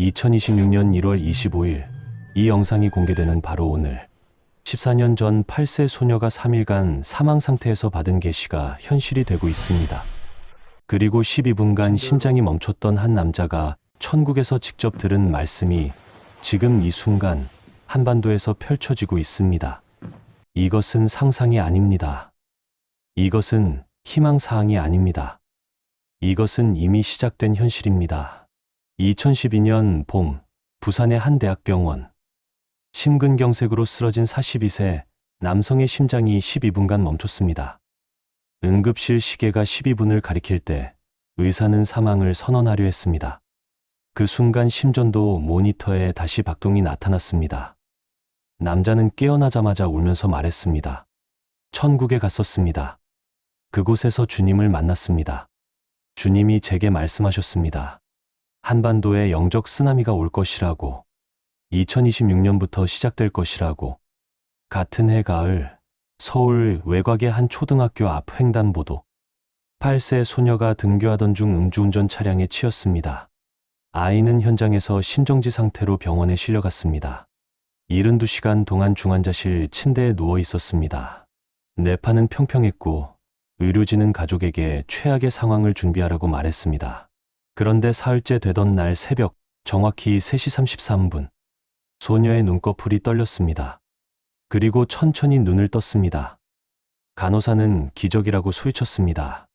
2026년 1월 25일, 이 영상이 공개되는 바로 오늘, 14년 전 8세 소녀가 3일간 사망 상태에서 받은 계시가 현실이 되고 있습니다. 그리고 12분간 심장이 멈췄던 한 남자가 천국에서 직접 들은 말씀이 지금 이 순간 한반도에서 펼쳐지고 있습니다. 이것은 상상이 아닙니다. 이것은 희망사항이 아닙니다. 이것은 이미 시작된 현실입니다. 2012년 봄, 부산의 한 대학병원. 심근경색으로 쓰러진 42세 남성의 심장이 12분간 멈췄습니다. 응급실 시계가 12분을 가리킬 때 의사는 사망을 선언하려 했습니다. 그 순간 심전도 모니터에 다시 박동이 나타났습니다. 남자는 깨어나자마자 울면서 말했습니다. 천국에 갔었습니다. 그곳에서 주님을 만났습니다. 주님이 제게 말씀하셨습니다. 한반도에 영적 쓰나미가 올 것이라고, 2026년부터 시작될 것이라고. 같은 해 가을, 서울 외곽의 한 초등학교 앞 횡단보도. 8세 소녀가 등교하던 중 음주운전 차량에 치였습니다. 아이는 현장에서 심정지 상태로 병원에 실려갔습니다. 72시간 동안 중환자실 침대에 누워 있었습니다. 뇌파는 평평했고 의료진은 가족에게 최악의 상황을 준비하라고 말했습니다. 그런데 사흘째 되던 날 새벽, 정확히 3시 33분, 소녀의 눈꺼풀이 떨렸습니다. 그리고 천천히 눈을 떴습니다. 간호사는 기적이라고 소리쳤습니다.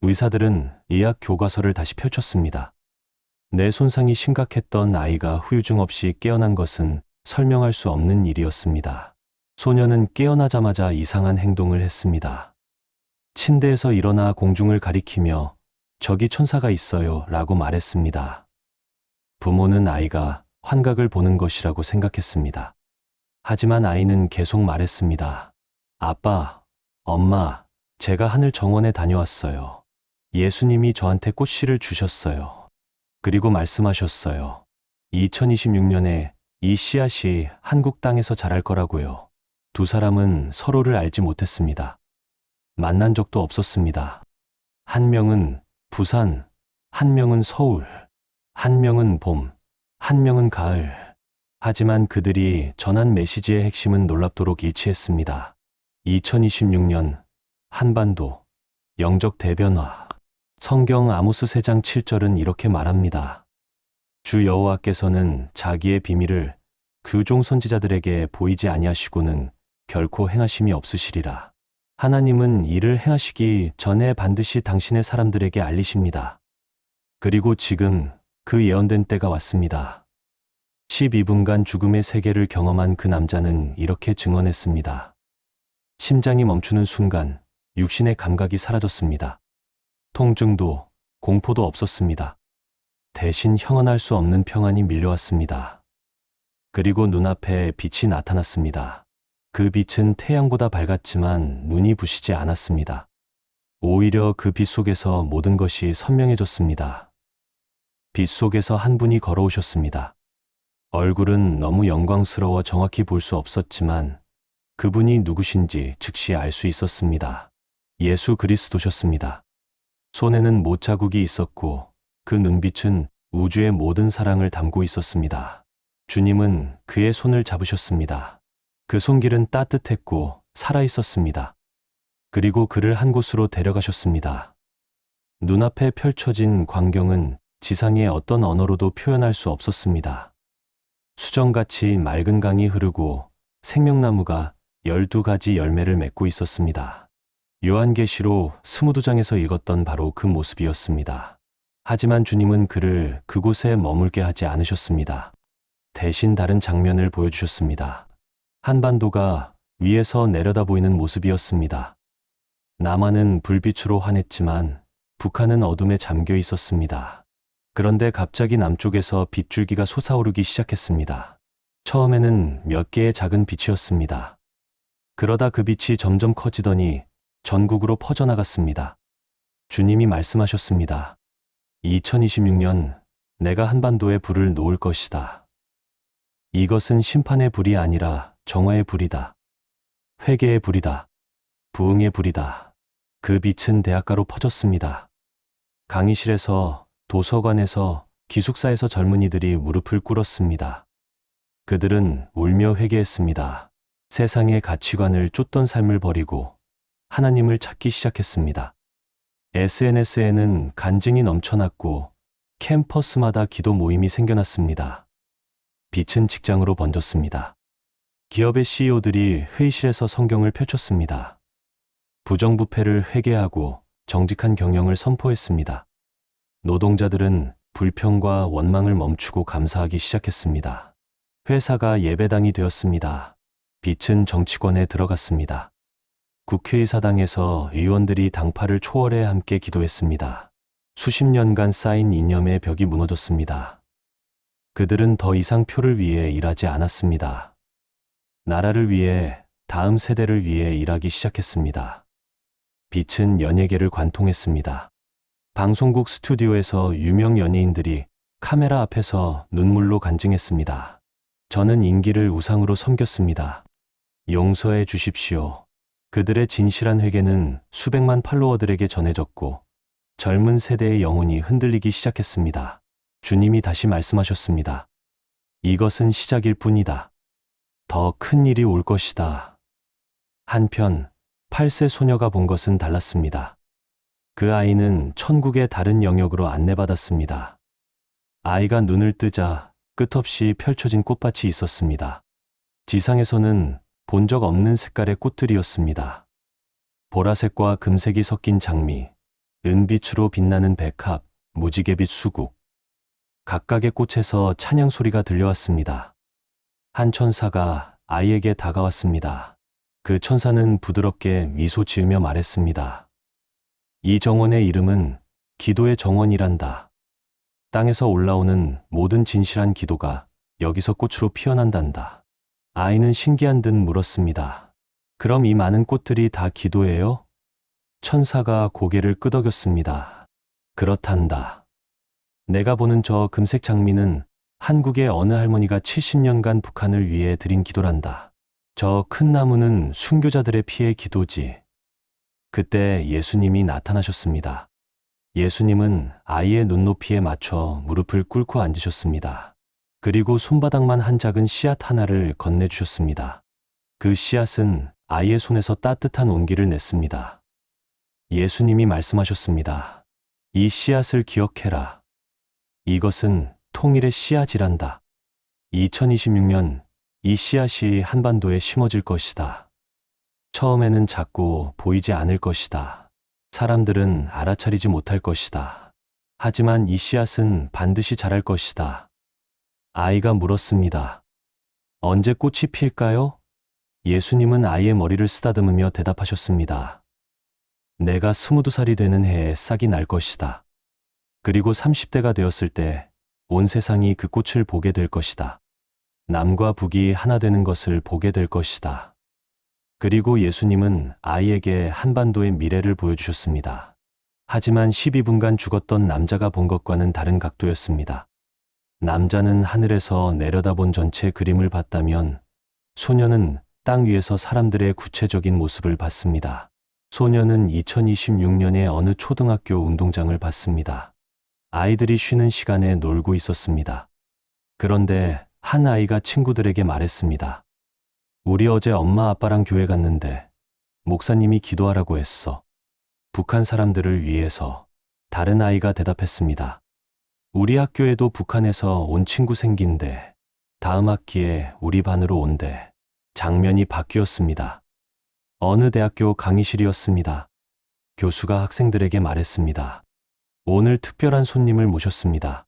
의사들은 의학 교과서를 다시 펼쳤습니다. 뇌 손상이 심각했던 아이가 후유증 없이 깨어난 것은 설명할 수 없는 일이었습니다. 소녀는 깨어나자마자 이상한 행동을 했습니다. 침대에서 일어나 공중을 가리키며 저기 천사가 있어요 라고 말했습니다. 부모는 아이가 환각을 보는 것이라고 생각했습니다. 하지만 아이는 계속 말했습니다. 아빠, 엄마, 제가 하늘 정원에 다녀왔어요. 예수님이 저한테 꽃씨를 주셨어요. 그리고 말씀하셨어요. 2026년에 이 씨앗이 한국 땅에서 자랄 거라고요. 두 사람은 서로를 알지 못했습니다. 만난 적도 없었습니다. 한 명은 부산, 한 명은 서울, 한 명은 봄, 한 명은 가을. 하지만 그들이 전한 메시지의 핵심은 놀랍도록 일치했습니다. 2026년 한반도 영적 대변화. 성경 아모스 3장 7절은 이렇게 말합니다. 주 여호와께서는 자기의 비밀을 그 종 선지자들에게 보이지 아니하시고는 결코 행하심이 없으시리라. 하나님은 이를 행하시기 전에 반드시 당신의 사람들에게 알리십니다. 그리고 지금 그 예언된 때가 왔습니다. 12분간 죽음의 세계를 경험한 그 남자는 이렇게 증언했습니다. 심장이 멈추는 순간 육신의 감각이 사라졌습니다. 통증도 공포도 없었습니다. 대신 형언할 수 없는 평안이 밀려왔습니다. 그리고 눈앞에 빛이 나타났습니다. 그 빛은 태양보다 밝았지만 눈이 부시지 않았습니다. 오히려 그 빛 속에서 모든 것이 선명해졌습니다. 빛 속에서 한 분이 걸어오셨습니다. 얼굴은 너무 영광스러워 정확히 볼 수 없었지만 그분이 누구신지 즉시 알 수 있었습니다. 예수 그리스도셨습니다. 손에는 못자국이 있었고 그 눈빛은 우주의 모든 사랑을 담고 있었습니다. 주님은 그의 손을 잡으셨습니다. 그 손길은 따뜻했고 살아있었습니다. 그리고 그를 한 곳으로 데려가셨습니다. 눈앞에 펼쳐진 광경은 지상의 어떤 언어로도 표현할 수 없었습니다. 수정같이 맑은 강이 흐르고 생명나무가 12가지 열매를 맺고 있었습니다. 요한계시록 22장에서 읽었던 바로 그 모습이었습니다. 하지만 주님은 그를 그곳에 머물게 하지 않으셨습니다. 대신 다른 장면을 보여주셨습니다. 한반도가 위에서 내려다 보이는 모습이었습니다. 남한은 불빛으로 환했지만 북한은 어둠에 잠겨 있었습니다. 그런데 갑자기 남쪽에서 빗줄기가 솟아오르기 시작했습니다. 처음에는 몇 개의 작은 빛이었습니다. 그러다 그 빛이 점점 커지더니 전국으로 퍼져나갔습니다. 주님이 말씀하셨습니다. 2026년 내가 한반도에 불을 놓을 것이다. 이것은 심판의 불이 아니라 정화의 불이다. 회개의 불이다. 부흥의 불이다. 그 빛은 대학가로 퍼졌습니다. 강의실에서, 도서관에서, 기숙사에서 젊은이들이 무릎을 꿇었습니다. 그들은 울며 회개했습니다. 세상의 가치관을 쫓던 삶을 버리고 하나님을 찾기 시작했습니다. SNS에는 간증이 넘쳐났고 캠퍼스마다 기도 모임이 생겨났습니다. 빛은 직장으로 번졌습니다. 기업의 CEO들이 회의실에서 성경을 펼쳤습니다. 부정부패를 회개하고 정직한 경영을 선포했습니다. 노동자들은 불평과 원망을 멈추고 감사하기 시작했습니다. 회사가 예배당이 되었습니다. 빛은 정치권에 들어갔습니다. 국회의사당에서 의원들이 당파를 초월해 함께 기도했습니다. 수십 년간 쌓인 이념의 벽이 무너졌습니다. 그들은 더 이상 표를 위해 일하지 않았습니다. 나라를 위해, 다음 세대를 위해 일하기 시작했습니다. 빛은 연예계를 관통했습니다. 방송국 스튜디오에서 유명 연예인들이 카메라 앞에서 눈물로 간증했습니다. 저는 인기를 우상으로 섬겼습니다. 용서해 주십시오. 그들의 진실한 회개는 수백만 팔로워들에게 전해졌고 젊은 세대의 영혼이 흔들리기 시작했습니다. 주님이 다시 말씀하셨습니다. 이것은 시작일 뿐이다. 더 큰 일이 올 것이다. 한편 8세 소녀가 본 것은 달랐습니다. 그 아이는 천국의 다른 영역으로 안내받았습니다. 아이가 눈을 뜨자 끝없이 펼쳐진 꽃밭이 있었습니다. 지상에서는 본 적 없는 색깔의 꽃들이었습니다. 보라색과 금색이 섞인 장미, 은빛으로 빛나는 백합, 무지개빛 수국. 각각의 꽃에서 찬양 소리가 들려왔습니다. 한 천사가 아이에게 다가왔습니다. 그 천사는 부드럽게 미소 지으며 말했습니다. 이 정원의 이름은 기도의 정원이란다. 땅에서 올라오는 모든 진실한 기도가 여기서 꽃으로 피어난단다. 아이는 신기한 듯 물었습니다. 그럼 이 많은 꽃들이 다 기도예요? 천사가 고개를 끄덕였습니다. 그렇단다. 내가 보는 저 금색 장미는 한국의 어느 할머니가 70년간 북한을 위해 드린 기도란다. 저 큰 나무는 순교자들의 피의 기도지. 그때 예수님이 나타나셨습니다. 예수님은 아이의 눈높이에 맞춰 무릎을 꿇고 앉으셨습니다. 그리고 손바닥만 한 작은 씨앗 하나를 건네주셨습니다. 그 씨앗은 아이의 손에서 따뜻한 온기를 냈습니다. 예수님이 말씀하셨습니다. 이 씨앗을 기억해라. 이것은 통일의 씨앗이란다. 2026년 이 씨앗이 한반도에 심어질 것이다. 처음에는 작고 보이지 않을 것이다. 사람들은 알아차리지 못할 것이다. 하지만 이 씨앗은 반드시 자랄 것이다. 아이가 물었습니다. 언제 꽃이 필까요? 예수님은 아이의 머리를 쓰다듬으며 대답하셨습니다. 내가 22살이 되는 해에 싹이 날 것이다. 그리고 30대가 되었을 때 온 세상이 그 꽃을 보게 될 것이다. 남과 북이 하나 되는 것을 보게 될 것이다. 그리고 예수님은 아이에게 한반도의 미래를 보여주셨습니다. 하지만 12분간 죽었던 남자가 본 것과는 다른 각도였습니다. 남자는 하늘에서 내려다본 전체 그림을 봤다면 소녀는 땅 위에서 사람들의 구체적인 모습을 봤습니다. 소녀는 2026년에 어느 초등학교 운동장을 봤습니다. 아이들이 쉬는 시간에 놀고 있었습니다. 그런데 한 아이가 친구들에게 말했습니다. 우리 어제 엄마 아빠랑 교회 갔는데 목사님이 기도하라고 했어. 북한 사람들을 위해서. 다른 아이가 대답했습니다. 우리 학교에도 북한에서 온 친구 생긴대. 다음 학기에 우리 반으로 온대. 장면이 바뀌었습니다. 어느 대학교 강의실이었습니다. 교수가 학생들에게 말했습니다. 오늘 특별한 손님을 모셨습니다.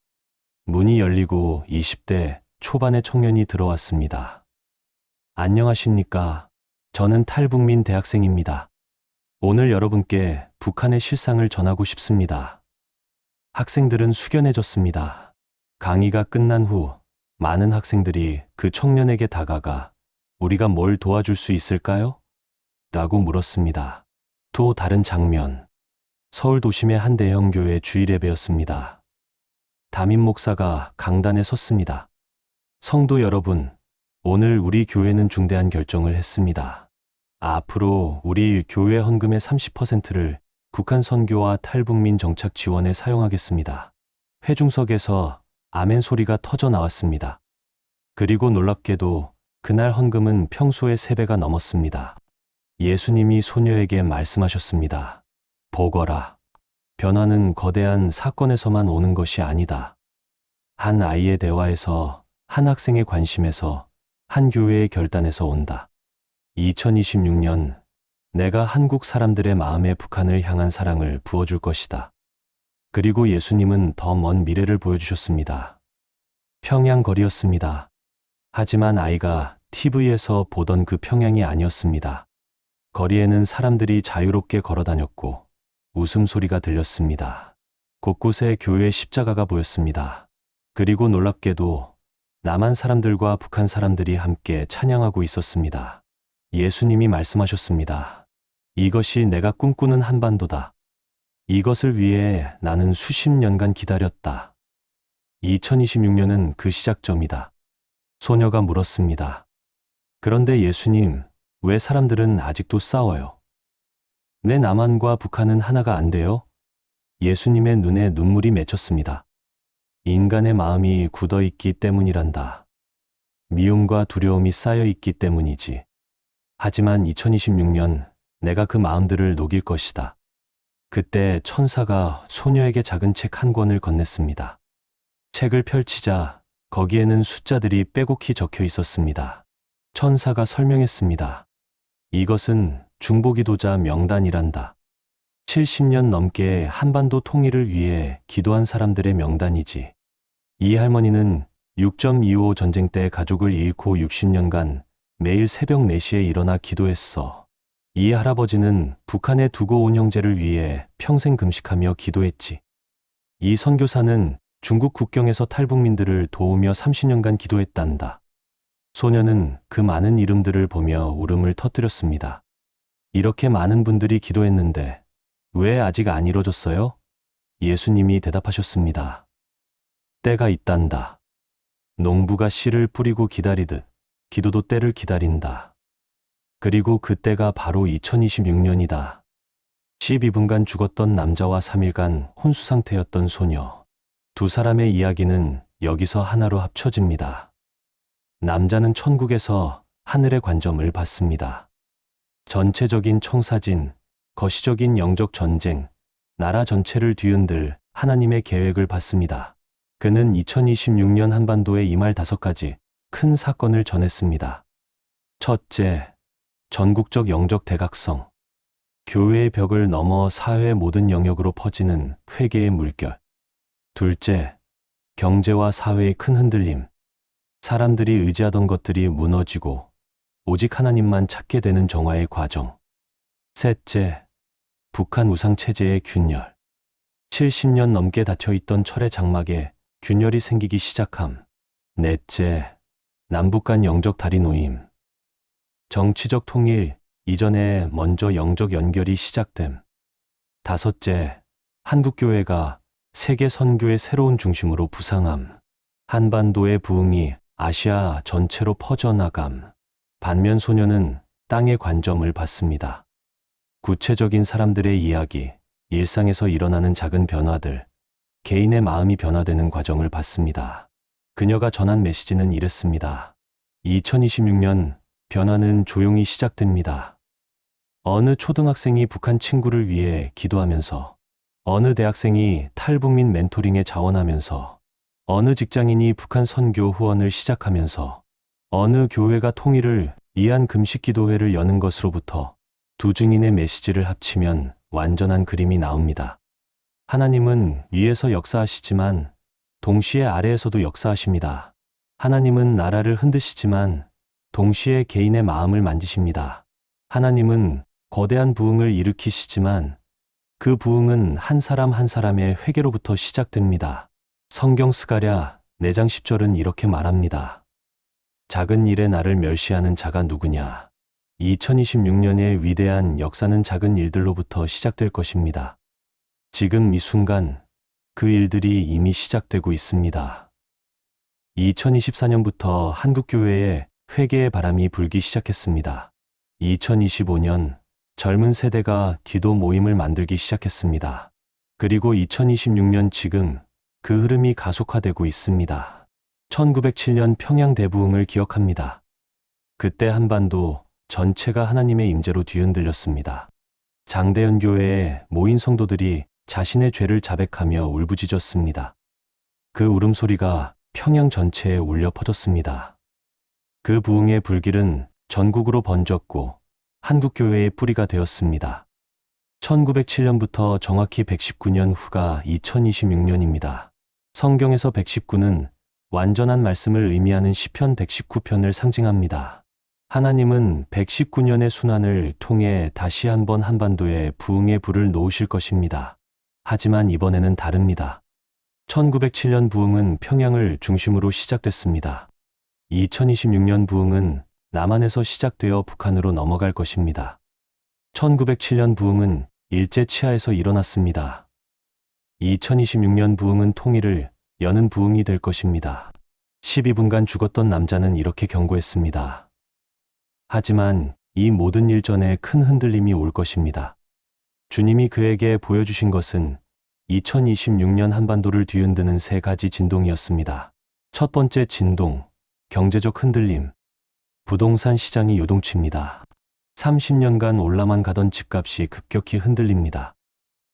문이 열리고 20대 초반의 청년이 들어왔습니다. 안녕하십니까? 저는 탈북민 대학생입니다. 오늘 여러분께 북한의 실상을 전하고 싶습니다. 학생들은 숙연해졌습니다. 강의가 끝난 후 많은 학생들이 그 청년에게 다가가 우리가 뭘 도와줄 수 있을까요? 라고 물었습니다. 또 다른 장면. 서울 도심의 한 대형 교회 주일 예배였습니다. 담임 목사가 강단에 섰습니다. 성도 여러분, 오늘 우리 교회는 중대한 결정을 했습니다. 앞으로 우리 교회 헌금의 30%를 북한 선교와 탈북민 정착 지원에 사용하겠습니다. 회중석에서 아멘 소리가 터져 나왔습니다. 그리고 놀랍게도 그날 헌금은 평소의 3배가 넘었습니다. 예수님이 소녀에게 말씀하셨습니다. 보거라. 변화는 거대한 사건에서만 오는 것이 아니다. 한 아이의 대화에서, 한 학생의 관심에서, 한 교회의 결단에서 온다. 2026년 내가 한국 사람들의 마음에 북한을 향한 사랑을 부어줄 것이다. 그리고 예수님은 더 먼 미래를 보여주셨습니다. 평양 거리였습니다. 하지만 아이가 TV에서 보던 그 평양이 아니었습니다. 거리에는 사람들이 자유롭게 걸어 다녔고 웃음소리가 들렸습니다. 곳곳에 교회 십자가가 보였습니다. 그리고 놀랍게도 남한 사람들과 북한 사람들이 함께 찬양하고 있었습니다. 예수님이 말씀하셨습니다. 이것이 내가 꿈꾸는 한반도다. 이것을 위해 나는 수십 년간 기다렸다. 2026년은 그 시작점이다. 소녀가 물었습니다. 그런데 예수님, 왜 사람들은 아직도 싸워요? 내 남한과 북한은 하나가 안 돼요? 예수님의 눈에 눈물이 맺혔습니다. 인간의 마음이 굳어 있기 때문이란다. 미움과 두려움이 쌓여 있기 때문이지. 하지만 2026년 내가 그 마음들을 녹일 것이다. 그때 천사가 소녀에게 작은 책 한 권을 건넸습니다. 책을 펼치자 거기에는 숫자들이 빼곡히 적혀 있었습니다. 천사가 설명했습니다. 이것은 중보기도자 명단이란다. 70년 넘게 한반도 통일을 위해 기도한 사람들의 명단이지. 이 할머니는 6.25 전쟁 때 가족을 잃고 60년간 매일 새벽 4시에 일어나 기도했어. 이 할아버지는 북한에 두고 온 형제를 위해 평생 금식하며 기도했지. 이 선교사는 중국 국경에서 탈북민들을 도우며 30년간 기도했단다. 소녀는 그 많은 이름들을 보며 울음을 터뜨렸습니다. 이렇게 많은 분들이 기도했는데 왜 아직 안 이뤄졌어요? 예수님이 대답하셨습니다. 때가 있단다. 농부가 씨를 뿌리고 기다리듯 기도도 때를 기다린다. 그리고 그 때가 바로 2026년이다. 12분간 죽었던 남자와 3일간 혼수 상태였던 소녀. 두 사람의 이야기는 여기서 하나로 합쳐집니다. 남자는 천국에서 하늘의 관점을 받습니다. 전체적인 청사진, 거시적인 영적 전쟁, 나라 전체를 뒤흔들 하나님의 계획을 받습니다. 그는 2026년 한반도에 임할 5가지 큰 사건을 전했습니다. 첫째, 전국적 영적 대각성. 교회의 벽을 넘어 사회의 모든 영역으로 퍼지는 회개의 물결. 둘째, 경제와 사회의 큰 흔들림. 사람들이 의지하던 것들이 무너지고 오직 하나님만 찾게 되는 정화의 과정. 셋째, 북한 우상체제의 균열. 70년 넘게 닫혀있던 철의 장막에 균열이 생기기 시작함. 넷째, 남북 간 영적 다리 놓임. 정치적 통일 이전에 먼저 영적 연결이 시작됨. 다섯째, 한국교회가 세계 선교의 새로운 중심으로 부상함. 한반도의 부흥이 아시아 전체로 퍼져나감. 반면 소녀는 땅의 관점을 받습니다. 구체적인 사람들의 이야기, 일상에서 일어나는 작은 변화들, 개인의 마음이 변화되는 과정을 봤습니다. 그녀가 전한 메시지는 이랬습니다. 2026년 변화는 조용히 시작됩니다. 어느 초등학생이 북한 친구를 위해 기도하면서, 어느 대학생이 탈북민 멘토링에 자원하면서, 어느 직장인이 북한 선교 후원을 시작하면서, 어느 교회가 통일을 위한 금식기도회를 여는 것으로부터 두 증인의 메시지를 합치면 완전한 그림이 나옵니다. 하나님은 위에서 역사하시지만 동시에 아래에서도 역사하십니다. 하나님은 나라를 흔드시지만 동시에 개인의 마음을 만지십니다. 하나님은 거대한 부흥을 일으키시지만 그 부흥은 한 사람 한 사람의 회개로부터 시작됩니다. 성경 스가랴 4장 10절은 이렇게 말합니다. 작은 일에 나를 멸시하는 자가 누구냐? 2026년의 위대한 역사는 작은 일들로부터 시작될 것입니다. 지금 이 순간 그 일들이 이미 시작되고 있습니다. 2024년부터 한국교회에 회개의 바람이 불기 시작했습니다. 2025년 젊은 세대가 기도 모임을 만들기 시작했습니다. 그리고 2026년 지금 그 흐름이 가속화되고 있습니다. 1907년 평양 대부흥을 기억합니다. 그때 한반도 전체가 하나님의 임재로 뒤흔들렸습니다. 장대현 교회에 모인 성도들이 자신의 죄를 자백하며 울부짖었습니다. 그 울음소리가 평양 전체에 울려 퍼졌습니다. 그 부흥의 불길은 전국으로 번졌고 한국교회의 뿌리가 되었습니다. 1907년부터 정확히 119년 후가 2026년입니다. 성경에서 119는 완전한 말씀을 의미하는 시편 119편을 상징합니다. 하나님은 119년의 순환을 통해 다시 한번 한반도에 부흥의 불을 놓으실 것입니다. 하지만 이번에는 다릅니다. 1907년 부흥은 평양을 중심으로 시작됐습니다. 2026년 부흥은 남한에서 시작되어 북한으로 넘어갈 것입니다. 1907년 부흥은 일제 치하에서 일어났습니다. 2026년 부흥은 통일을 여는 부흥이 될 것입니다. 12분간 죽었던 남자는 이렇게 경고했습니다. 하지만 이 모든 일 전에 큰 흔들림이 올 것입니다. 주님이 그에게 보여주신 것은 2026년 한반도를 뒤흔드는 세 가지 진동이었습니다. 첫 번째 진동, 경제적 흔들림. 부동산 시장이 요동칩니다. 30년간 올라만 가던 집값이 급격히 흔들립니다.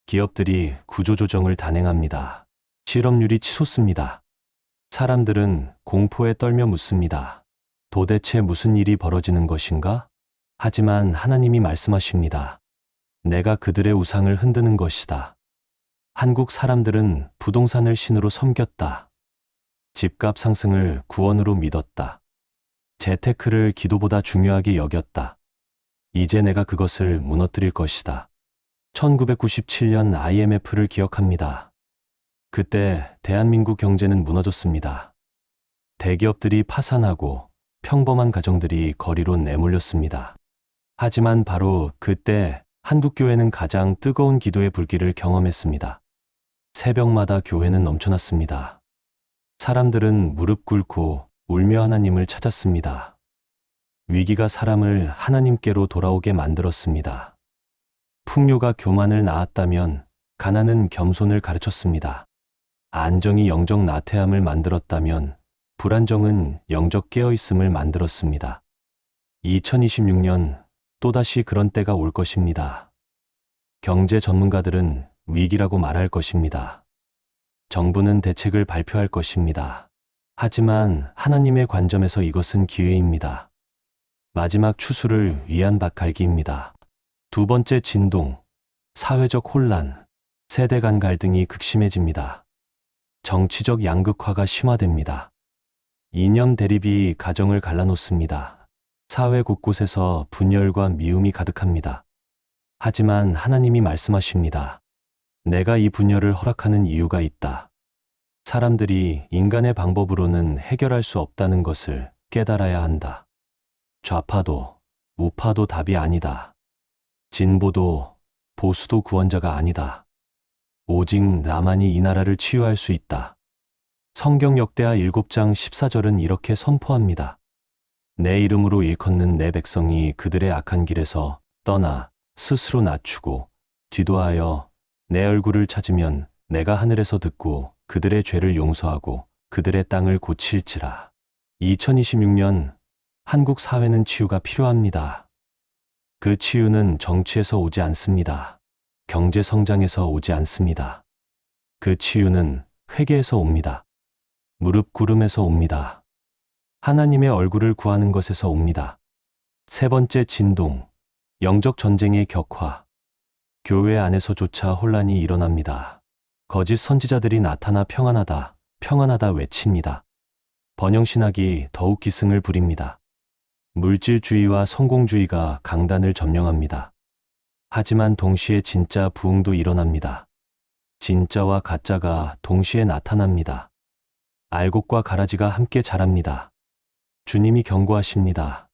기업들이 구조조정을 단행합니다. 실업률이 치솟습니다. 사람들은 공포에 떨며 묻습니다. 도대체 무슨 일이 벌어지는 것인가? 하지만 하나님이 말씀하십니다. 내가 그들의 우상을 흔드는 것이다. 한국 사람들은 부동산을 신으로 섬겼다. 집값 상승을 구원으로 믿었다. 재테크를 기도보다 중요하게 여겼다. 이제 내가 그것을 무너뜨릴 것이다. 1997년 IMF를 기억합니다. 그때 대한민국 경제는 무너졌습니다. 대기업들이 파산하고 평범한 가정들이 거리로 내몰렸습니다. 하지만 바로 그때 한국교회는 가장 뜨거운 기도의 불길을 경험했습니다. 새벽마다 교회는 넘쳐났습니다. 사람들은 무릎 꿇고 울며 하나님을 찾았습니다. 위기가 사람을 하나님께로 돌아오게 만들었습니다. 풍요가 교만을 낳았다면 가난은 겸손을 가르쳤습니다. 안정이 영적 나태함을 만들었다면 불안정은 영적 깨어있음을 만들었습니다. 2026년 또다시 그런 때가 올 것입니다. 경제 전문가들은 위기라고 말할 것입니다. 정부는 대책을 발표할 것입니다. 하지만 하나님의 관점에서 이것은 기회입니다. 마지막 추수를 위한 밭갈기입니다. 두 번째 진동, 사회적 혼란, 세대 간 갈등이 극심해집니다. 정치적 양극화가 심화됩니다. 이념 대립이 가정을 갈라놓습니다. 사회 곳곳에서 분열과 미움이 가득합니다. 하지만 하나님이 말씀하십니다. 내가 이 분열을 허락하는 이유가 있다. 사람들이 인간의 방법으로는 해결할 수 없다는 것을 깨달아야 한다. 좌파도 우파도 답이 아니다. 진보도 보수도 구원자가 아니다. 오직 나만이 이 나라를 치유할 수 있다. 성경 역대하 7장 14절은 이렇게 선포합니다. 내 이름으로 일컫는 내 백성이 그들의 악한 길에서 떠나 스스로 낮추고 뒤도하여 내 얼굴을 찾으면 내가 하늘에서 듣고 그들의 죄를 용서하고 그들의 땅을 고칠지라. 2026년 한국 사회는 치유가 필요합니다. 그 치유는 정치에서 오지 않습니다. 경제 성장에서 오지 않습니다. 그 치유는 회개에서 옵니다. 무릎 꿇음에서 옵니다. 하나님의 얼굴을 구하는 것에서 옵니다. 세 번째 진동, 영적 전쟁의 격화. 교회 안에서조차 혼란이 일어납니다. 거짓 선지자들이 나타나 평안하다, 평안하다 외칩니다. 번영신학이 더욱 기승을 부립니다. 물질주의와 성공주의가 강단을 점령합니다. 하지만 동시에 진짜 부흥도 일어납니다. 진짜와 가짜가 동시에 나타납니다. 알곡과 가라지가 함께 자랍니다. 주님이 경고하십니다.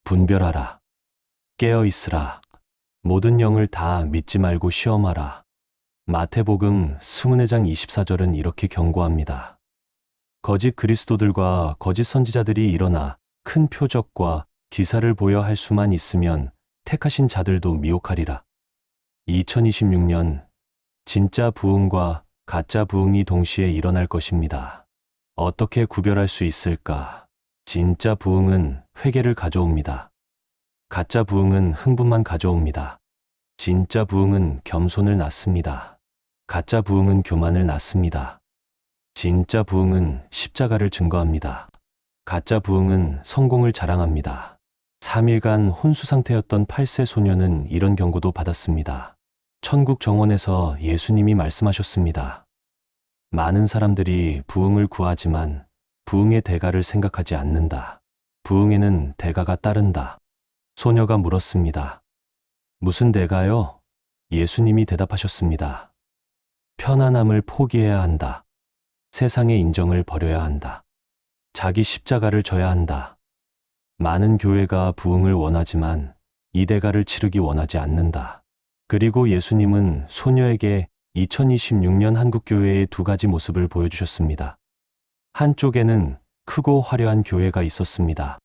분별하라. 깨어있으라. 모든 영을 다 믿지 말고 시험하라. 마태복음 24장 24절은 이렇게 경고합니다. 거짓 그리스도들과 거짓 선지자들이 일어나 큰 표적과 기사를 보여 할 수만 있으면 택하신 자들도 미혹하리라. 2026년 진짜 부흥과 가짜 부흥이 동시에 일어날 것입니다. 어떻게 구별할 수 있을까? 진짜 부흥은 회개를 가져옵니다. 가짜 부흥은 흥분만 가져옵니다. 진짜 부흥은 겸손을 낳습니다. 가짜 부흥은 교만을 낳습니다. 진짜 부흥은 십자가를 증거합니다. 가짜 부흥은 성공을 자랑합니다. 3일간 혼수 상태였던 8세 소녀는 이런 경고도 받았습니다. 천국 정원에서 예수님이 말씀하셨습니다. 많은 사람들이 부흥을 구하지만 부흥의 대가를 생각하지 않는다. 부흥에는 대가가 따른다. 소녀가 물었습니다. 무슨 대가요? 예수님이 대답하셨습니다. 편안함을 포기해야 한다. 세상의 인정을 버려야 한다. 자기 십자가를 져야 한다. 많은 교회가 부흥을 원하지만 이 대가를 치르기 원하지 않는다. 그리고 예수님은 소녀에게 2026년 한국교회의 두 가지 모습을 보여주셨습니다. 한쪽에는 크고 화려한 교회가 있었습니다.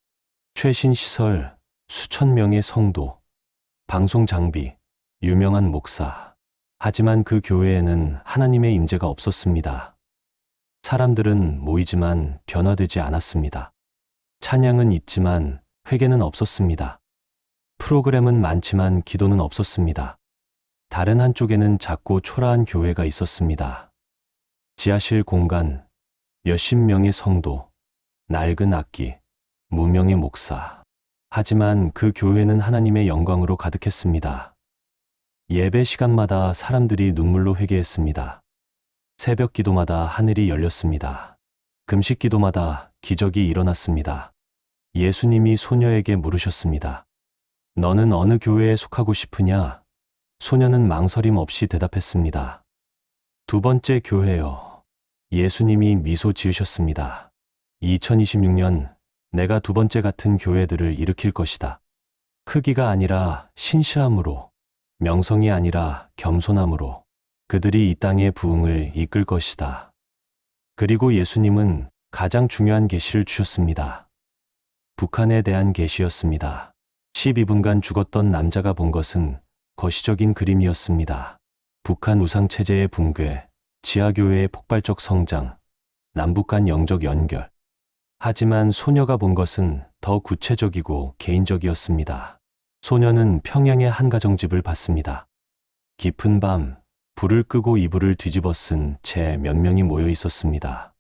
최신 시설, 수천 명의 성도, 방송 장비, 유명한 목사. 하지만 그 교회에는 하나님의 임재가 없었습니다. 사람들은 모이지만 변화되지 않았습니다. 찬양은 있지만 회개는 없었습니다. 프로그램은 많지만 기도는 없었습니다. 다른 한쪽에는 작고 초라한 교회가 있었습니다. 지하실 공간, 몇십 명의 성도, 낡은 악기, 무명의 목사. 하지만 그 교회는 하나님의 영광으로 가득했습니다. 예배 시간마다 사람들이 눈물로 회개했습니다. 새벽 기도마다 하늘이 열렸습니다. 금식 기도마다 기적이 일어났습니다. 예수님이 소녀에게 물으셨습니다. 너는 어느 교회에 속하고 싶으냐? 소녀는 망설임 없이 대답했습니다. 두 번째 교회요. 예수님이 미소 지으셨습니다. 2026년 내가 두 번째 같은 교회들을 일으킬 것이다. 크기가 아니라 신실함으로, 명성이 아니라 겸손함으로 그들이 이 땅의 부흥을 이끌 것이다. 그리고 예수님은 가장 중요한 계시를 주셨습니다. 북한에 대한 계시였습니다. 12분간 죽었던 남자가 본 것은 거시적인 그림이었습니다. 북한 우상체제의 붕괴, 지하교회의 폭발적 성장, 남북 간 영적 연결. 하지만 소녀가 본 것은 더 구체적이고 개인적이었습니다. 소녀는 평양의 한 가정집을 봤습니다. 깊은 밤, 불을 끄고 이불을 뒤집어 쓴 채 몇 명이 모여 있었습니다.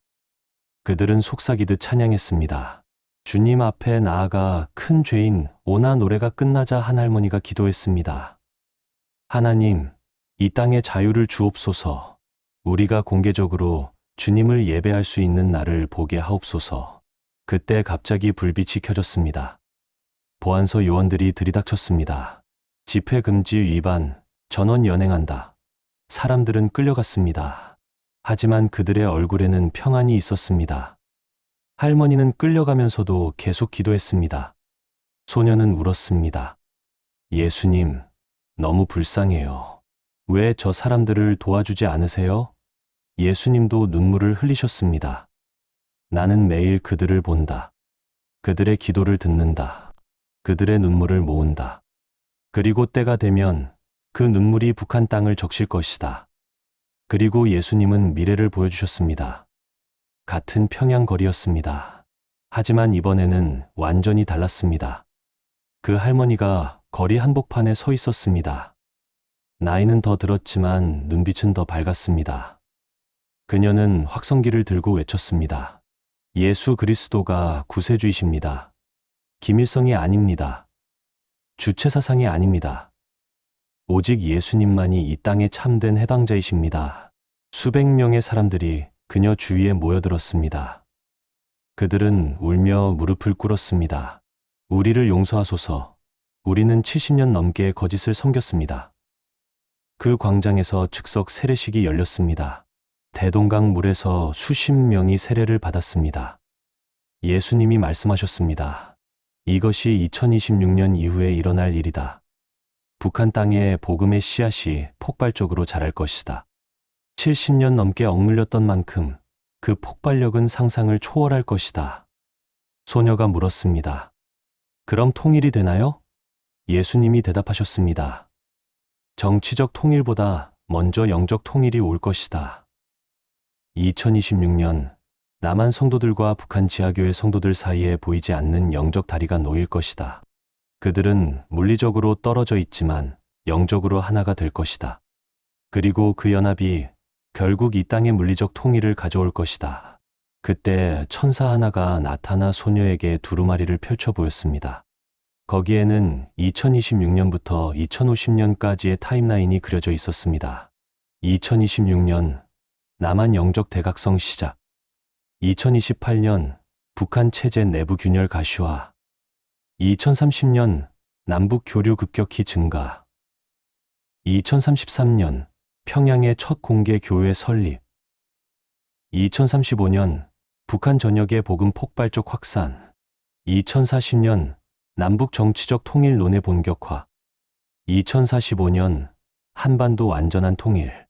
그들은 속삭이듯 찬양했습니다. 주님 앞에 나아가 큰 죄인 오나 노래가 끝나자 한 할머니가 기도했습니다. 하나님, 이 땅에 자유를 주옵소서. 우리가 공개적으로 주님을 예배할 수 있는 날을 보게 하옵소서. 그때 갑자기 불빛이 켜졌습니다. 보안소 요원들이 들이닥쳤습니다. 집회 금지 위반, 전원 연행한다. 사람들은 끌려갔습니다. 하지만 그들의 얼굴에는 평안이 있었습니다. 할머니는 끌려가면서도 계속 기도했습니다. 소녀는 울었습니다. 예수님, 너무 불쌍해요. 왜 저 사람들을 도와주지 않으세요? 예수님도 눈물을 흘리셨습니다. 나는 매일 그들을 본다. 그들의 기도를 듣는다. 그들의 눈물을 모은다. 그리고 때가 되면 그 눈물이 북한 땅을 적실 것이다. 그리고 예수님은 미래를 보여주셨습니다. 같은 평양 거리였습니다. 하지만 이번에는 완전히 달랐습니다. 그 할머니가 거리 한복판에 서 있었습니다. 나이는 더 들었지만 눈빛은 더 밝았습니다. 그녀는 확성기를 들고 외쳤습니다. 예수 그리스도가 구세주이십니다. 김일성이 아닙니다. 주체사상이 아닙니다. 오직 예수님만이 이 땅의 참된 해당자이십니다. 수백 명의 사람들이 그녀 주위에 모여들었습니다. 그들은 울며 무릎을 꿇었습니다. 우리를 용서하소서. 우리는 70년 넘게 거짓을 섬겼습니다. 그 광장에서 즉석 세례식이 열렸습니다. 대동강 물에서 수십 명이 세례를 받았습니다. 예수님이 말씀하셨습니다. 이것이 2026년 이후에 일어날 일이다. 북한 땅에 복음의 씨앗이 폭발적으로 자랄 것이다. 70년 넘게 억눌렸던 만큼 그 폭발력은 상상을 초월할 것이다. 소녀가 물었습니다. 그럼 통일이 되나요? 예수님이 대답하셨습니다. 정치적 통일보다 먼저 영적 통일이 올 것이다. 2026년 남한 성도들과 북한 지하교회 성도들 사이에 보이지 않는 영적 다리가 놓일 것이다. 그들은 물리적으로 떨어져 있지만 영적으로 하나가 될 것이다. 그리고 그 연합이 결국 이 땅의 물리적 통일을 가져올 것이다. 그때 천사 하나가 나타나 소녀에게 두루마리를 펼쳐 보였습니다. 거기에는 2026년부터 2050년까지의 타임라인이 그려져 있었습니다. 2026년 남한 영적 대각성 시작. 2028년 북한 체제 내부 균열 가시화. 2030년 남북 교류 급격히 증가. 2033년 평양의 첫 공개 교회 설립. 2035년 북한 전역의 복음 폭발적 확산. 2040년 남북 정치적 통일 논의 본격화. 2045년 한반도 완전한 통일.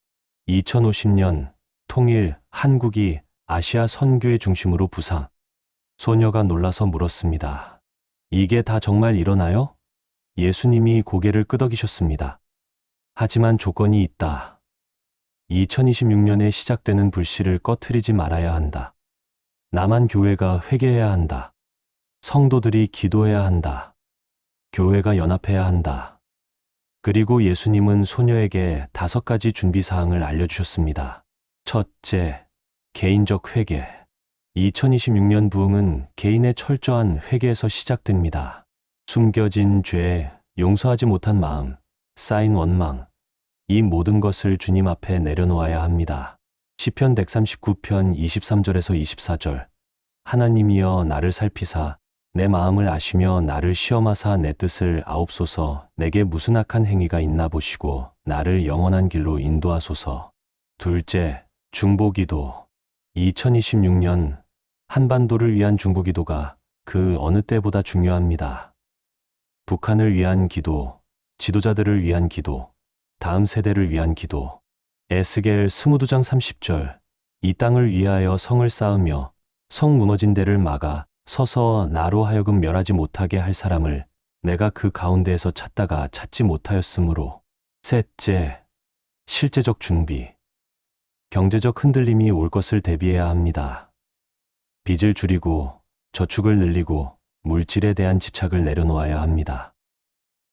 2050년 통일 한국이 아시아 선교의 중심으로 부상. 소녀가 놀라서 물었습니다. 이게 다 정말 일어나요? 예수님이 고개를 끄덕이셨습니다. 하지만 조건이 있다. 2026년에 시작되는 불씨를 꺼트리지 말아야 한다. 남한 교회가 회개해야 한다. 성도들이 기도해야 한다. 교회가 연합해야 한다. 그리고 예수님은 소녀에게 5가지 준비사항을 알려주셨습니다. 첫째, 개인적 회개. 2026년 부흥은 개인의 철저한 회개에서 시작됩니다. 숨겨진 죄, 용서하지 못한 마음, 쌓인 원망, 이 모든 것을 주님 앞에 내려놓아야 합니다. 시편 139편 23절에서 24절. 하나님이여 나를 살피사 내 마음을 아시며 나를 시험하사 내 뜻을 아옵소서. 내게 무슨 악한 행위가 있나 보시고 나를 영원한 길로 인도하소서. 둘째, 중보기도. 2026년 한반도를 위한 중보기도가 그 어느 때보다 중요합니다. 북한을 위한 기도, 지도자들을 위한 기도, 다음 세대를 위한 기도. 에스겔 22장 30절. 이 땅을 위하여 성을 쌓으며 성 무너진 데를 막아 서서 나로 하여금 멸하지 못하게 할 사람을 내가 그 가운데에서 찾다가 찾지 못하였으므로. 셋째, 실제적 준비. 경제적 흔들림이 올 것을 대비해야 합니다. 빚을 줄이고 저축을 늘리고 물질에 대한 집착을 내려놓아야 합니다.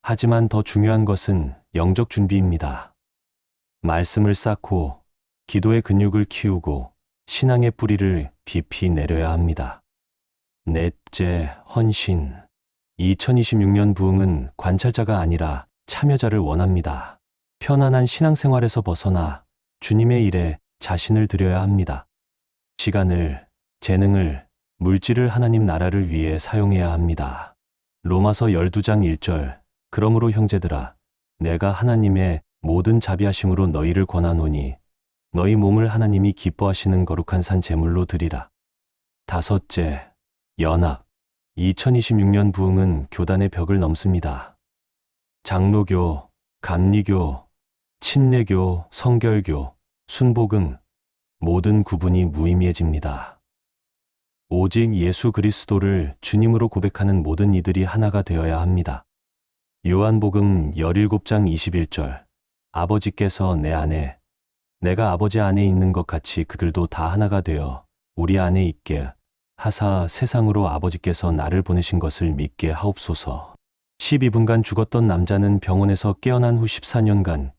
하지만 더 중요한 것은 영적 준비입니다. 말씀을 쌓고 기도의 근육을 키우고 신앙의 뿌리를 깊이 내려야 합니다. 넷째, 헌신. 2026년 부흥은 관찰자가 아니라 참여자를 원합니다. 편안한 신앙생활에서 벗어나 주님의 일에 자신을 드려야 합니다. 시간을, 재능을, 물질을 하나님 나라를 위해 사용해야 합니다. 로마서 12장 1절. 그러므로 형제들아, 내가 하나님의 모든 자비하심으로 너희를 권하노니 너희 몸을 하나님이 기뻐하시는 거룩한 산 제물로 드리라. 다섯째, 연합. 2026년 부흥은 교단의 벽을 넘습니다. 장로교, 감리교, 침례교, 성결교, 순복음, 모든 구분이 무의미해집니다. 오직 예수 그리스도를 주님으로 고백하는 모든 이들이 하나가 되어야 합니다. 요한복음 17장 21절. 아버지께서 내 안에, 내가 아버지 안에 있는 것 같이 그들도 다 하나가 되어 우리 안에 있게 하사 세상으로 아버지께서 나를 보내신 것을 믿게 하옵소서. 12분간 죽었던 남자는 병원에서 깨어난 후 14년간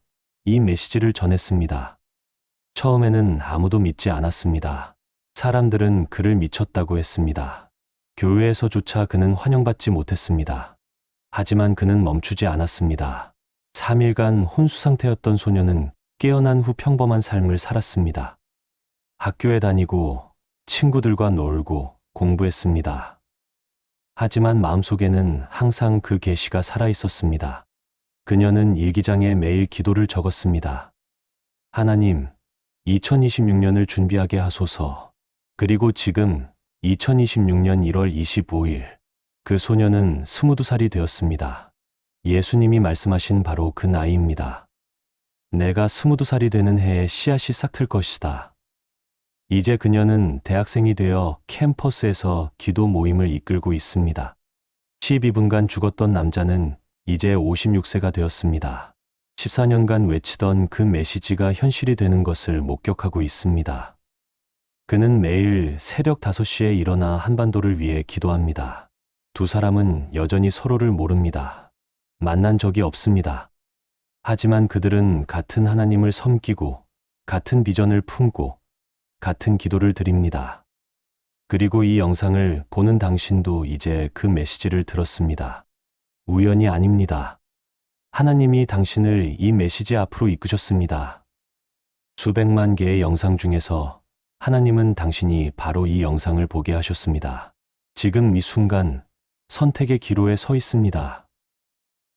이 메시지를 전했습니다. 처음에는 아무도 믿지 않았습니다. 사람들은 그를 미쳤다고 했습니다. 교회에서조차 그는 환영받지 못했습니다. 하지만 그는 멈추지 않았습니다. 3일간 혼수 상태였던 소녀는 깨어난 후 평범한 삶을 살았습니다. 학교에 다니고 친구들과 놀고 공부했습니다. 하지만 마음속에는 항상 그 계시가 살아 있었습니다. 그녀는 일기장에 매일 기도를 적었습니다. 하나님, 2026년을 준비하게 하소서. 그리고 지금 2026년 1월 25일 그 소녀는 22살이 되었습니다. 예수님이 말씀하신 바로 그 나이입니다. 내가 22살이 되는 해에 씨앗이 싹틀 것이다. 이제 그녀는 대학생이 되어 캠퍼스에서 기도 모임을 이끌고 있습니다. 12분간 죽었던 남자는 이제 56세가 되었습니다. 14년간 외치던 그 메시지가 현실이 되는 것을 목격하고 있습니다. 그는 매일 새벽 5시에 일어나 한반도를 위해 기도합니다. 두 사람은 여전히 서로를 모릅니다. 만난 적이 없습니다. 하지만 그들은 같은 하나님을 섬기고 같은 비전을 품고 같은 기도를 드립니다. 그리고 이 영상을 보는 당신도 이제 그 메시지를 들었습니다. 우연이 아닙니다. 하나님이 당신을 이 메시지 앞으로 이끄셨습니다. 수백만 개의 영상 중에서 하나님은 당신이 바로 이 영상을 보게 하셨습니다. 지금 이 순간 선택의 기로에 서 있습니다.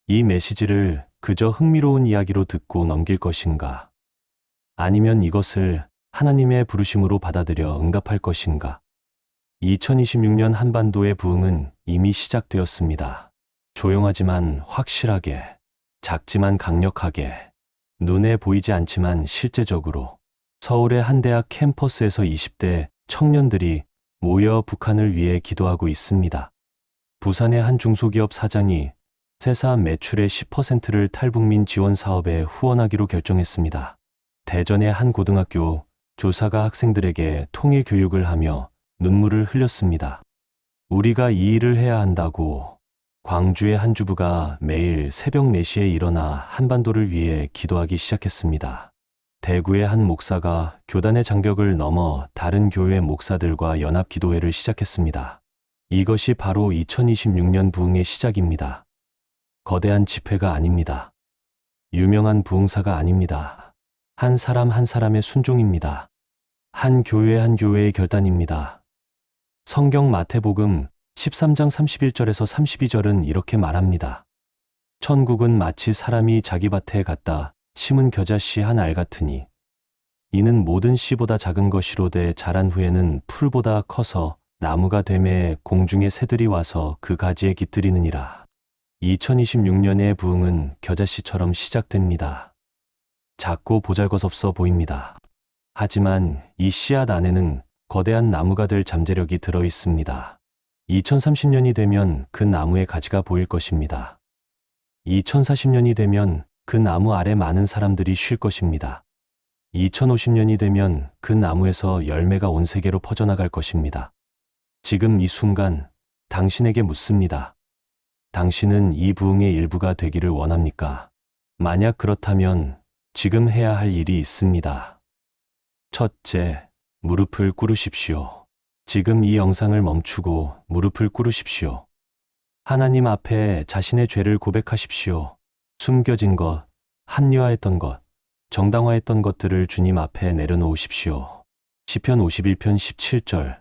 이 메시지를 그저 흥미로운 이야기로 듣고 넘길 것인가? 아니면 이것을 하나님의 부르심으로 받아들여 응답할 것인가? 2026년 한반도의 부흥은 이미 시작되었습니다. 조용하지만 확실하게, 작지만 강력하게, 눈에 보이지 않지만 실제적으로 서울의 한 대학 캠퍼스에서 20대 청년들이 모여 북한을 위해 기도하고 있습니다. 부산의 한 중소기업 사장이 회사 매출의 10%를 탈북민 지원 사업에 후원하기로 결정했습니다. 대전의 한 고등학교 조사가 학생들에게 통일 교육을 하며 눈물을 흘렸습니다. 우리가 이 일을 해야 한다고. 광주의 한 주부가 매일 새벽 4시에 일어나 한반도를 위해 기도하기 시작했습니다. 대구의 한 목사가 교단의 장벽을 넘어 다른 교회 목사들과 연합 기도회를 시작했습니다. 이것이 바로 2026년 부흥의 시작입니다. 거대한 집회가 아닙니다. 유명한 부흥사가 아닙니다. 한 사람 한 사람의 순종입니다. 한 교회 한 교회의 결단입니다. 성경 마태복음 13장 31절에서 32절은 이렇게 말합니다. 천국은 마치 사람이 자기 밭에 갖다 심은 겨자씨 한 알 같으니 이는 모든 씨보다 작은 것이로되 자란 후에는 풀보다 커서 나무가 되매 공중의 새들이 와서 그 가지에 깃들이느니라. 2026년의 부흥은 겨자씨처럼 시작됩니다. 작고 보잘것없어 보입니다. 하지만 이 씨앗 안에는 거대한 나무가 될 잠재력이 들어 있습니다. 2030년이 되면 그 나무의 가지가 보일 것입니다. 2040년이 되면 그 나무 아래 많은 사람들이 쉴 것입니다. 2050년이 되면 그 나무에서 열매가 온 세계로 퍼져나갈 것입니다. 지금 이 순간 당신에게 묻습니다. 당신은 이 부흥의 일부가 되기를 원합니까? 만약 그렇다면 지금 해야 할 일이 있습니다. 첫째, 무릎을 꿇으십시오. 지금 이 영상을 멈추고 무릎을 꿇으십시오. 하나님 앞에 자신의 죄를 고백하십시오. 숨겨진 것, 합리화했던 것, 정당화했던 것들을 주님 앞에 내려놓으십시오. 시편 51편 17절.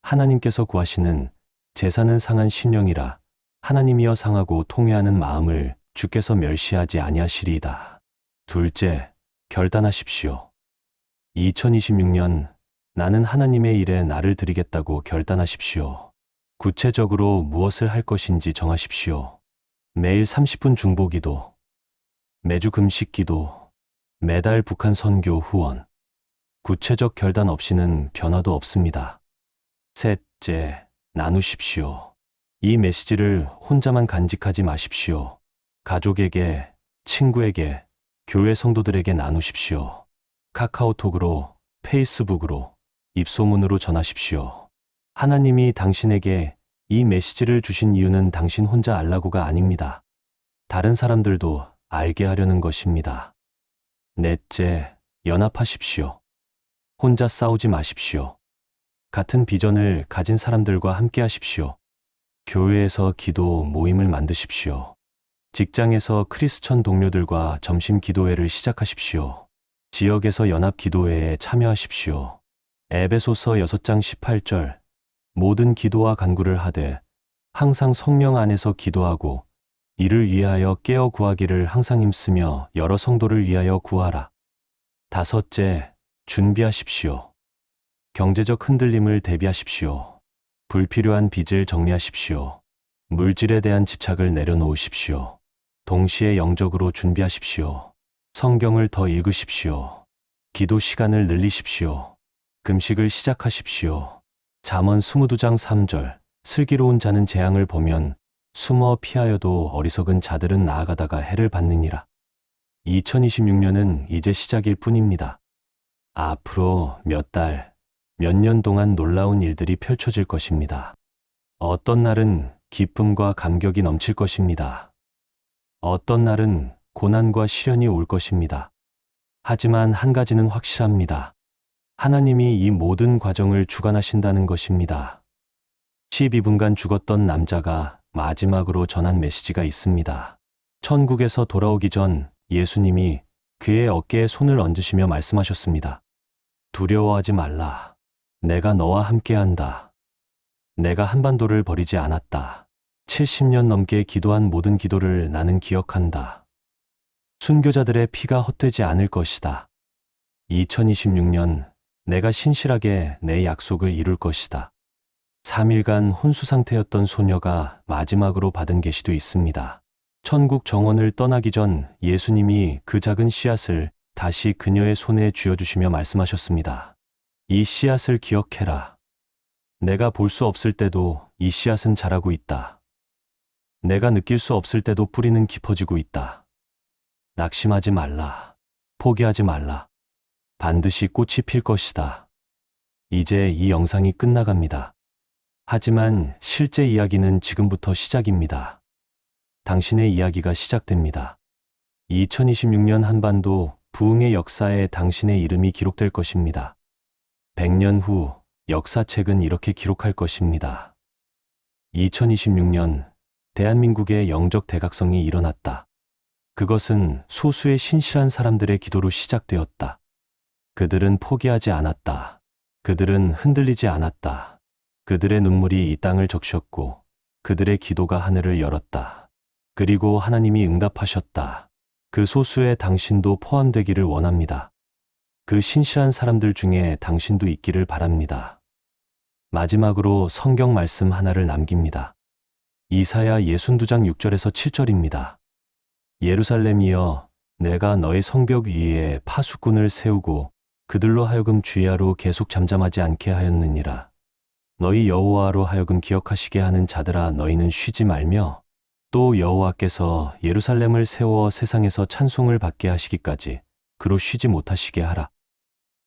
하나님께서 구하시는 제사는 상한 신령이라 하나님이여 상하고 통회하는 마음을 주께서 멸시하지 아니하시리이다. 둘째, 결단하십시오. 2026년 나는 하나님의 일에 나를 드리겠다고 결단하십시오. 구체적으로 무엇을 할 것인지 정하십시오. 매일 30분 중보기도, 매주 금식기도, 매달 북한 선교 후원. 구체적 결단 없이는 변화도 없습니다. 셋째, 나누십시오. 이 메시지를 혼자만 간직하지 마십시오. 가족에게, 친구에게, 교회 성도들에게 나누십시오. 카카오톡으로, 페이스북으로, 입소문으로 전하십시오. 하나님이 당신에게 이 메시지를 주신 이유는 당신 혼자 알라고가 아닙니다. 다른 사람들도 알게 하려는 것입니다. 넷째, 연합하십시오. 혼자 싸우지 마십시오. 같은 비전을 가진 사람들과 함께 하십시오. 교회에서 기도 모임을 만드십시오. 직장에서 크리스천 동료들과 점심 기도회를 시작하십시오. 지역에서 연합 기도회에 참여하십시오. 에베소서 6장 18절. 모든 기도와 간구를 하되 항상 성령 안에서 기도하고 이를 위하여 깨어 구하기를 항상 힘쓰며 여러 성도를 위하여 구하라. 다섯째, 준비하십시오. 경제적 흔들림을 대비하십시오. 불필요한 빚을 정리하십시오. 물질에 대한 집착을 내려놓으십시오. 동시에 영적으로 준비하십시오. 성경을 더 읽으십시오. 기도 시간을 늘리십시오. 금식을 시작하십시오. 잠언 22장 3절. 슬기로운 자는 재앙을 보면 숨어 피하여도 어리석은 자들은 나아가다가 해를 받느니라. 2026년은 이제 시작일 뿐입니다. 앞으로 몇 달, 몇 년 동안 놀라운 일들이 펼쳐질 것입니다. 어떤 날은 기쁨과 감격이 넘칠 것입니다. 어떤 날은 고난과 시련이 올 것입니다. 하지만 한 가지는 확실합니다. 하나님이 이 모든 과정을 주관하신다는 것입니다. 12분간 죽었던 남자가 마지막으로 전한 메시지가 있습니다. 천국에서 돌아오기 전 예수님이 그의 어깨에 손을 얹으시며 말씀하셨습니다. 두려워하지 말라. 내가 너와 함께한다. 내가 한반도를 버리지 않았다. 70년 넘게 기도한 모든 기도를 나는 기억한다. 순교자들의 피가 헛되지 않을 것이다. 2026년 내가 신실하게 내 약속을 이룰 것이다. 3일간 혼수 상태였던 소녀가 마지막으로 받은 계시도 있습니다. 천국 정원을 떠나기 전 예수님이 그 작은 씨앗을 다시 그녀의 손에 쥐어주시며 말씀하셨습니다. 이 씨앗을 기억해라. 내가 볼 수 없을 때도 이 씨앗은 자라고 있다. 내가 느낄 수 없을 때도 뿌리는 깊어지고 있다. 낙심하지 말라. 포기하지 말라. 반드시 꽃이 필 것이다. 이제 이 영상이 끝나갑니다. 하지만 실제 이야기는 지금부터 시작입니다. 당신의 이야기가 시작됩니다. 2026년 한반도 부흥의 역사에 당신의 이름이 기록될 것입니다. 100년 후 역사책은 이렇게 기록할 것입니다. 2026년 대한민국의 영적 대각성이 일어났다. 그것은 소수의 신실한 사람들의 기도로 시작되었다. 그들은 포기하지 않았다. 그들은 흔들리지 않았다. 그들의 눈물이 이 땅을 적셨고 그들의 기도가 하늘을 열었다. 그리고 하나님이 응답하셨다. 그 소수의 당신도 포함되기를 원합니다. 그 신실한 사람들 중에 당신도 있기를 바랍니다. 마지막으로 성경 말씀 하나를 남깁니다. 이사야 62장 6절에서 7절입니다. 예루살렘이여, 내가 너의 성벽 위에 파수꾼을 세우고 그들로 하여금 주야로 계속 잠잠하지 않게 하였느니라. 너희 여호와로 하여금 기억하시게 하는 자들아, 너희는 쉬지 말며 또 여호와께서 예루살렘을 세워 세상에서 찬송을 받게 하시기까지 그로 쉬지 못하시게 하라.